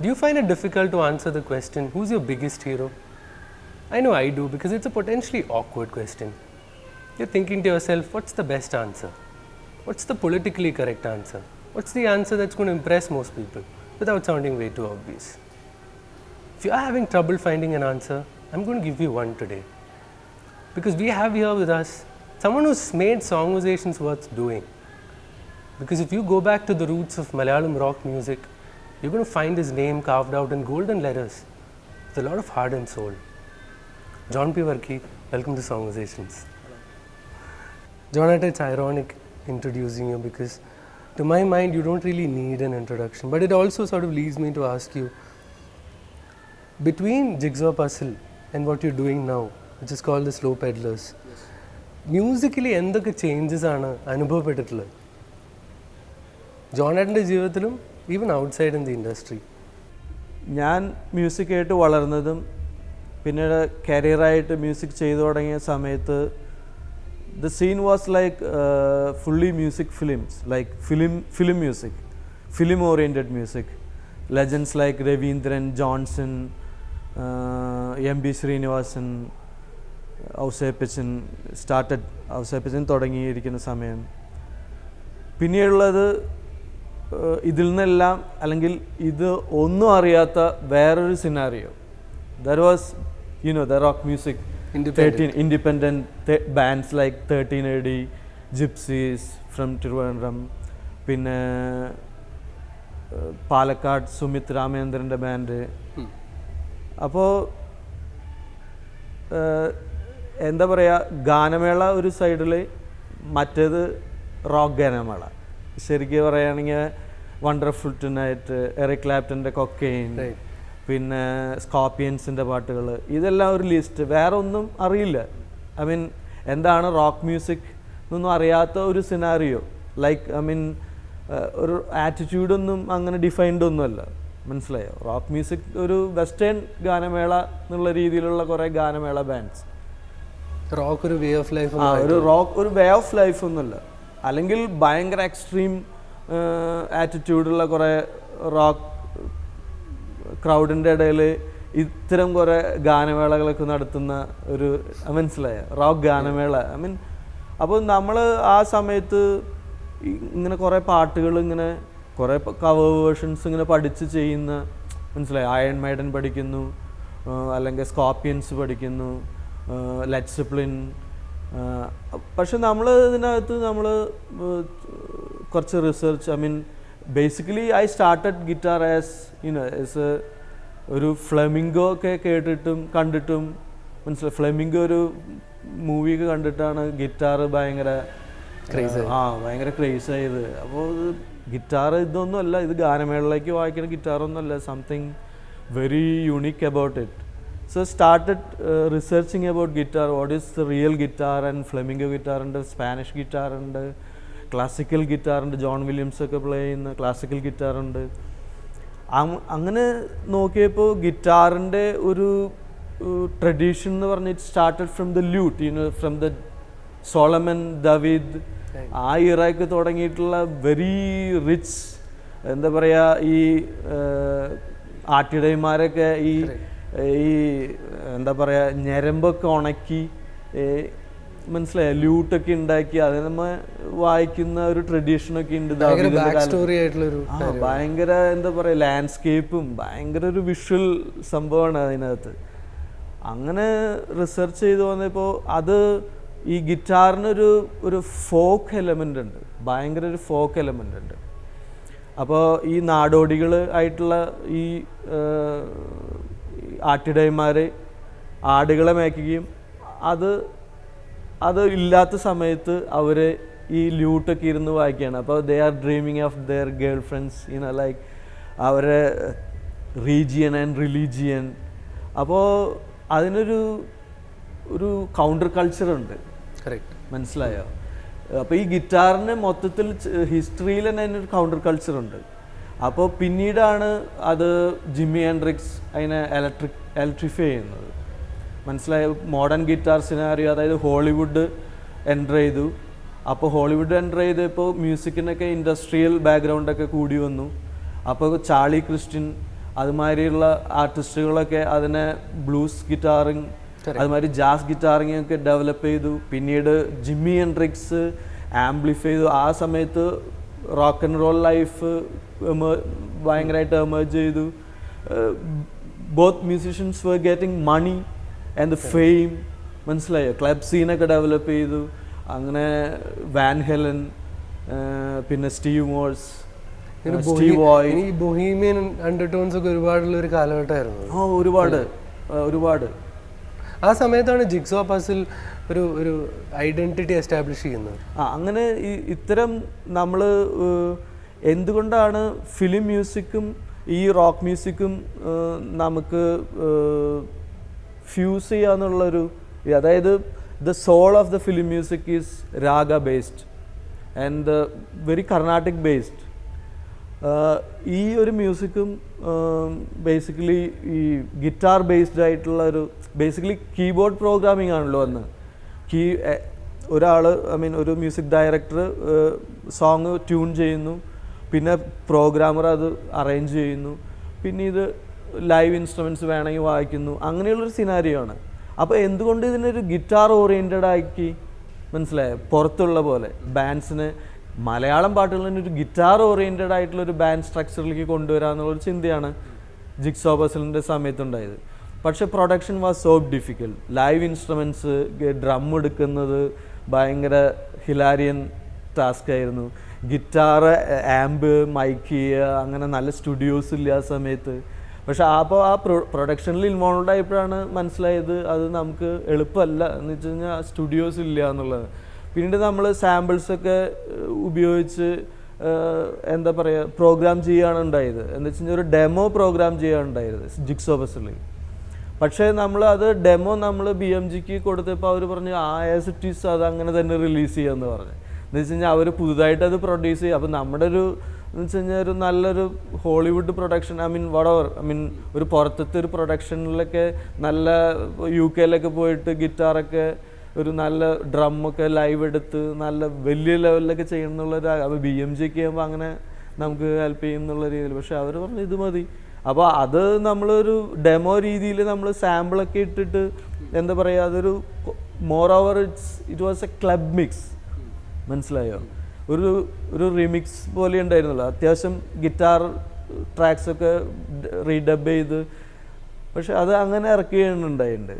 Do you find it difficult to answer the question, who's your biggest hero? I know I do, because it's a potentially awkward question. You're thinking to yourself, what's the best answer? What's the politically correct answer? What's the answer that's going to impress most people without sounding way too obvious? If you are having trouble finding an answer, I'm going to give you one today. Because we have here with us someone who's made Songizations worth doing. Because if you go back to the roots of Malayalam rock music, you're going to find his name carved out in golden letters with a lot of heart and soul. John P. Varkey, welcome to Songizations. John, it's ironic introducing you because to my mind you don't really need an introduction, but it also sort of leads me to ask you, between Jigsaw Puzzle and what you're doing now, which is called the Slow Peddlers, musically എന്തൊക്കെ changes ആണ് അനുഭവപ്പെട്ടിട്ടുള്ളത് ജോണേട്ടൻ്റെ ജീവിതത്തിലും even outside in the industry? ഞാൻ music ആയിട്ട് വളർന്നതും പിന്നീട് കരിയറായിട്ട് മ്യൂസിക് ചെയ്തു തുടങ്ങിയ സമയത്ത് the scene was like fully music films, like film music, film oriented music. Legends like Raveendran, Johnson, M B Sreenivasan, Ouseppachan Ouseppachan തുടങ്ങിയിരിക്കുന്ന സമയം. പിന്നെയുള്ളത് ഇതിൽ നിന്നെല്ലാം അല്ലെങ്കിൽ ഇത് ഒന്നും അറിയാത്ത വേറൊരു scenario. There was the rock music, independent bands like 13 AD, Gypsies from Thiruvananthapuram, പിന്നെ പാലക്കാട് സുമിത് രാമേന്ദ്രൻ്റെ ബാൻഡ്. അപ്പോൾ എന്താ പറയുക, ഗാനമേള ഒരു സൈഡിൽ, മറ്റേത് റോക്ക് ഗാനമേള. ശരിക്കും പറയുകയാണെങ്കിൽ വണ്ടർഫുൾ ടുനൈറ്റ്, എറിക് ക്ലാപ്റ്റൻ്റെ കൊക്കെയിൻ, പിന്നെ സ്കോർപ്പിയൻസിൻ്റെ പാട്ടുകൾ, ഇതെല്ലാം ഒരു ലിസ്റ്റ്. വേറെ ഒന്നും അറിയില്ല. ഐ മീൻ എന്താണ് റോക്ക് മ്യൂസിക് എന്നൊന്നും അറിയാത്ത ഒരു സിനാറിയോ. ലൈക്ക് ഒരു ആറ്റിറ്റ്യൂഡൊന്നും അങ്ങനെ ഡിഫൈൻഡ് ഒന്നുമല്ല. മനസ്സിലായോ? റോക്ക് മ്യൂസിക് ഒരു വെസ്റ്റേൺ ഗാനമേള എന്നുള്ള രീതിയിലുള്ള കുറേ ഗാനമേള ബാൻഡ്സ്. റോക്ക് ഒരു വേ ഓഫ് ലൈഫ്, ഒരു വേ ഓഫ് ലൈഫ് ഒന്നുമല്ല. അല്ലെങ്കിൽ ഭയങ്കര എക്സ്ട്രീം ആറ്റിറ്റ്യൂഡുള്ള കുറേ റോക്ക് ക്രൗഡിൻ്റെ ഇടയിൽ ഇത്തരം കുറേ ഗാനമേളകളൊക്കെ നടത്തുന്ന ഒരു, മനസ്സിലായ, റോക്ക് ഗാനമേള. അപ്പോൾ നമ്മൾ ആ സമയത്ത് ഇങ്ങനെ കുറേ പാട്ടുകൾ, ഇങ്ങനെ കുറേ കവർ വേർഷൻസ് ഇങ്ങനെ പഠിച്ച് ചെയ്യുന്ന, മനസ്സിലായി, അയൺ മൈഡൻ പഠിക്കുന്നു, അല്ലെങ്കിൽ സ്കോർപ്പിയൻസ് പഠിക്കുന്നു, ലെഡ് സെപ്ലിൻ. പക്ഷെ നമ്മൾ ഇതിനകത്ത് കുറച്ച് research, basically I started guitar as ഒരു ഫ്ലെമിംഗോ ഒക്കെ കേട്ടിട്ടും കണ്ടിട്ടും, മനസ്സിലായി, ഫ്ലെമിംഗോ ഒരു മൂവിയൊക്കെ കണ്ടിട്ടാണ് ഗിറ്റാർ ഭയങ്കര ക്രേസ് ആയത്. അപ്പോൾ ഗിറ്റാർ ഇതൊന്നും അല്ല, ഇത് ഗാനമേളയിലേക്ക് വായിക്കുന്ന ഗിറ്റാറൊന്നും അല്ല, something very unique about it. So started researching about guitar, what is the real guitar, and flamenco guitar and Spanish guitar and classical guitar and John Williams ഒക്കെ പ്ലേ ചെയ്യുന്ന ക്ലാസിക്കൽ ഗിറ്റാർ ഉണ്ട്. അങ്ങനെ നോക്കിയപ്പോൾ ഗിറ്റാറിൻ്റെ ഒരു ട്രഡീഷൻ എന്ന് പറഞ്ഞാൽ it started from the lute, from the Solomon, ദാവീദ്, ആ ഇറയ്ക്ക് തുടങ്ങിയിട്ടുള്ള വെരി റിച്ച്, എന്താ പറയുക, ഈ ആട്ടിടയന്മാരൊക്കെ ഈ എന്താ പറയുക, ഞരമ്പൊക്കെ ഉണക്കി, മനസ്സിലായ, ല്യൂട്ടൊക്കെ ഉണ്ടാക്കി അത് നമ്മൾ വായിക്കുന്ന ഒരു ട്രഡീഷനൊക്കെ ഉണ്ട്. ഭയങ്കര എന്താ പറയുക, ലാൻഡ്സ്കേപ്പും ഭയങ്കര ഒരു വിഷ്വൽ സംഭവമാണ് അതിനകത്ത്. അങ്ങനെ റിസർച്ച് ചെയ്ത് വന്നപ്പോൾ അത് ഈ ഗിറ്റാറിനൊരു ഫോക്ക് എലമെൻ്റ് ഉണ്ട്, ഭയങ്കര ഒരു ഫോക്ക് എലമെൻ്റ് ഉണ്ട്. അപ്പോൾ ഈ നാടോടികൾ ആയിട്ടുള്ള ഈ ആട്ടിടയന്മാർ ആടുകളെ മേയ്ക്കുകയും അത് ഇല്ലാത്ത സമയത്ത് അവർ ഈ ല്യൂട്ടൊക്കെ ഇരുന്ന് വായിക്കുകയാണ്. അപ്പോൾ they are dreaming of their girl friends, like അവരെ റീജിയൻ ആൻഡ് റിലീജിയൻ. അപ്പോൾ അതിനൊരു കൗണ്ടർ കൾച്ചറുണ്ട്, മനസ്സിലായോ? അപ്പോൾ ഈ ഗിറ്റാറിന് മൊത്തത്തിൽ ഹിസ്റ്ററിയിൽ തന്നെ അതിനൊരു കൗണ്ടർ കൾച്ചറുണ്ട്. അപ്പോൾ പിന്നീടാണ് അത് ജിമ്മി ഹെൻഡ്രിക്സ് അതിനെ ഇലക്ട്രിഫൈ ചെയ്യുന്നത്. മനസ്സിലായ, മോഡേൺ ഗിറ്റാർ സിനാരിയോ, അതായത് ഹോളിവുഡ് എൻ്റർ ചെയ്തു. അപ്പോൾ ഹോളിവുഡ് എൻ്റർ ചെയ്തപ്പോൾ മ്യൂസിക്കിനൊക്കെ ഇൻഡസ്ട്രിയൽ ബാക്ക്ഗ്രൗണ്ടൊക്കെ കൂടി വന്നു. അപ്പോൾ ചാർലി ക്രിസ്റ്റിൻ, അതുമാതിരിയുള്ള ആർട്ടിസ്റ്റുകളൊക്കെ അതിനെ ബ്ലൂസ് ഗിറ്റാറിങ് അതുമാതിരി ജാസ് ഗിറ്റാറിങ് ഒക്കെ ഡെവലപ്പ് ചെയ്തു. പിന്നീട് ജിമ്മി ഹെൻഡ്രിക്സ് ആംപ്ലിഫൈ ചെയ്തു. ആ സമയത്ത് റോക്ക് ആൻഡ് റോൾ ലൈഫ് ഭയങ്കരമായിട്ട് എമേർജ് ചെയ്തു. Both musicians were getting money and the fame. മനസ്സിലായോ? ക്ലബ് സീനൊക്കെ ഡെവലപ്പ് ചെയ്തു. അങ്ങനെ വാൻ ഹെലൻ, പിന്നെ Steve Morse, Steve Vai, Bohemian undertones ഒക്കെ ഒരുപാടുള്ള ഒരു കാലഘട്ടമായിരുന്നു. ഒരുപാട് ആ സമയത്താണ് ജിഗ്സോ പസിൽ ഒരു ഐഡന്റിറ്റി എസ്റ്റാബ്ലിഷ് ചെയ്യുന്നത്. അങ്ങനെ ഇത്തരം നമ്മൾ എന്തുകൊണ്ടാണ് ഫിലിം മ്യൂസിക്കും ഈ റോക്ക് മ്യൂസിക്കും നമുക്ക് ഫ്യൂസ് ചെയ്യാന്നുള്ളൊരു, അതായത് the soul of the film music is raga based and very Carnatic based. ഈ ഒരു മ്യൂസിക്കും ബേസിക്കലി ഈ ഗിറ്റാർ ബേസ്ഡ് ആയിട്ടുള്ള ഒരു ബേസിക്കലി കീബോർഡ് പ്രോഗ്രാമിംഗ് ആണല്ലോ അന്ന്. ഒരു മ്യൂസിക് ഡയറക്ടർ സോങ് ട്യൂൺ ചെയ്യുന്നു, പിന്നെ പ്രോഗ്രാമർ അത് അറേഞ്ച് ചെയ്യുന്നു, പിന്നെ ഇത് ലൈവ് ഇൻസ്ട്രുമെൻറ്റ്സ് വേണമെങ്കിൽ വായിക്കുന്നു. അങ്ങനെയുള്ളൊരു സിനാരിയോ ആണ്. അപ്പോൾ എന്തുകൊണ്ട് ഇതിനൊരു ഗിറ്റാർ ഓറിയൻറ്റഡ് ആക്കി, മനസ്സിലായോ? പുറത്തുള്ള പോലെ ബാൻഡ്സിന് മലയാളം പാട്ടുകളിന് ഒരു ഗിറ്റാർ ഓറിയൻറ്റഡ് ആയിട്ടുള്ളൊരു ബാൻഡ് സ്ട്രക്ചറിലേക്ക് കൊണ്ടുവരാമെന്നുള്ളൊരു ചിന്തയാണ് ജിഗ്സോ പസിലിൻ്റെ സമയത്തുണ്ടായത്. പക്ഷേ production was so difficult. Live instruments, drum എടുക്കുന്നത് ഭയങ്കര ഹിലാരിയൻ ടാസ്ക് ആയിരുന്നു. ഗിറ്റാർ, ആംബ്, മൈക്ക് ചെയ്യുക, അങ്ങനെ നല്ല സ്റ്റുഡിയോസ് ഇല്ല ആ സമയത്ത്. പക്ഷെ അപ്പോൾ ആ പ്രൊഡക്ഷനിൽ ഇൻവോൾവ് ആയപ്പോഴാണ് മനസ്സിലായത് അത് നമുക്ക് എളുപ്പമല്ല എന്ന് വെച്ച് കഴിഞ്ഞാൽ സ്റ്റുഡിയോസ് ഇല്ല എന്നുള്ളത്. പിന്നീട് നമ്മൾ സാമ്പിൾസൊക്കെ ഉപയോഗിച്ച് എന്താ പറയുക പ്രോഗ്രാം ചെയ്യുകയാണ് ഉണ്ടായത്. എന്ന് വെച്ച് കഴിഞ്ഞാൽ ഒരു ഡെമോ പ്രോഗ്രാം ചെയ്യുകയാണ് ഉണ്ടായത് ജിഗ്സോ പസിൽ. പക്ഷേ നമ്മൾ അത് ഡെമോ നമ്മൾ BMGക്ക് കൊടുത്തപ്പോൾ അവർ പറഞ്ഞു ആസ് ഇറ്റ് ഈസ് അത് അങ്ങനെ തന്നെ റിലീസ് ചെയ്യാമെന്ന് പറഞ്ഞു. എന്ന് വെച്ച് കഴിഞ്ഞാൽ അവർ പുതുതായിട്ട് അത് പ്രൊഡ്യൂസ് ചെയ്യും. അപ്പോൾ നമ്മുടെ ഒരു എന്ന് വെച്ച് കഴിഞ്ഞാൽ ഒരു നല്ലൊരു ഹോളിവുഡ് പ്രൊഡക്ഷൻ, ഒരു പുറത്തത്തെ ഒരു പ്രൊഡക്ഷനിലൊക്കെ നല്ല UK പോയിട്ട് ഗിറ്റാറൊക്കെ ഒരു നല്ല ഡ്രമ്മൊക്കെ ലൈവ് എടുത്ത് നല്ല വലിയ ലെവലിലൊക്കെ ചെയ്യണം എന്നുള്ളൊരു, അപ്പോൾ BMGക്ക് ചെയ്യുമ്പോൾ അങ്ങനെ നമുക്ക് ഹെൽപ്പ് ചെയ്യുന്നുള്ള രീതിയിൽ. പക്ഷെ അവർ പറഞ്ഞു ഇത് മതി. അപ്പോൾ അത് നമ്മളൊരു ഡെമോ രീതിയിൽ നമ്മൾ സാമ്പിളൊക്കെ ഇട്ടിട്ട് എന്താ പറയുക, അതൊരു more over it was A club mix. മനസ്സിലായോ? ഒരു റിമിക്സ് പോലെ ഉണ്ടായിരുന്നല്ലോ. അത്യാവശ്യം ഗിറ്റാർ ട്രാക്സൊക്കെ റീഡബ് ചെയ്ത്, പക്ഷെ അത് അങ്ങനെ ഇറക്കുകയാണ് ഉണ്ടായിട്ടുണ്ട്.